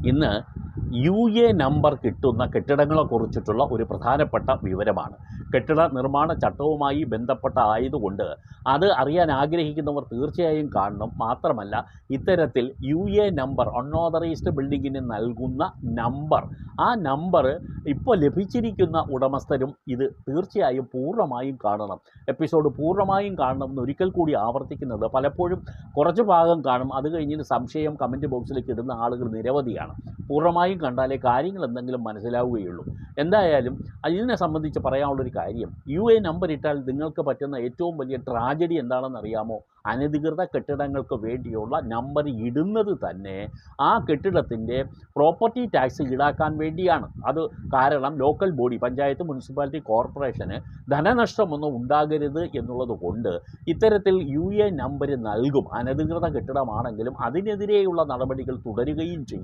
ഇന്ന് U number കിട്ടുന്ന കെട്ടിടങ്ങളെക്കുറിച്ചിട്ടുള്ള ഒരു പ്രധാനപ്പെട്ട വിവരമാണ്. കെട്ടിട നിർമ്മാണ ചട്ടവുമായി ബന്ധപ്പെട്ട ആയതുകൊണ്ട് അത് അറിയാൻ ആഗ്രഹിക്കുന്നവർ തീർച്ചയായും കാണണം. മാത്രമല്ല, ഇത്തരത്തിൽ നമ്പർ അൺഓതറൈസ്ഡ് ബിൽഡിങ്ങിന് നൽകുന്ന നമ്പർ, ആ നമ്പർ ഇപ്പോൾ ലഭിച്ചിരിക്കുന്ന ഉടമസ്ഥരും ഇത് തീർച്ചയായും പൂർണ്ണമായും കാണണം. എപ്പിസോഡ് പൂർണ്ണമായും കാണണം എന്നൊരിക്കൽ കൂടി ആവർത്തിക്കുന്നത്. പലപ്പോഴും കുറച്ച് ഭാഗം കാണും, അത് കഴിഞ്ഞിട്ട് സംശയം കമൻറ്റ് ബോക്സിലേക്ക് ഇടുന്ന ആളുകൾ നിരവധിയാണ്. പൂർണ്ണമായും കണ്ടാലേ കാര്യങ്ങൾ എന്തെങ്കിലും മനസ്സിലാവുകയുള്ളൂ. എന്തായാലും ഇതിനെ സംബന്ധിച്ച് പറയാനുള്ളൊരു കാര്യം, നമ്പർ ഇട്ടാൽ നിങ്ങൾക്ക് പറ്റുന്ന ഏറ്റവും വലിയ ട്രാജഡി എന്താണെന്ന് അറിയാമോ? അനധികൃത കെട്ടിടങ്ങൾക്ക് വേണ്ടിയുള്ള നമ്പർ ഇടുന്നത് തന്നെ ആ കെട്ടിടത്തിൻ്റെ പ്രോപ്പർട്ടി ടാക്സ് ഈടാക്കാൻ വേണ്ടിയാണ്. അത് കാരണം ലോക്കൽ ബോഡി, പഞ്ചായത്ത്, മുനിസിപ്പാലിറ്റി, കോർപ്പറേഷന് ധനനഷ്ടമൊന്നും ഉണ്ടാകരുത് എന്നുള്ളത് കൊണ്ട് ഇത്തരത്തിൽ നമ്പർ നൽകും. അനധികൃത കെട്ടിടമാണെങ്കിലും അതിനെതിരെയുള്ള നടപടികൾ തുടരുകയും ചെയ്യും.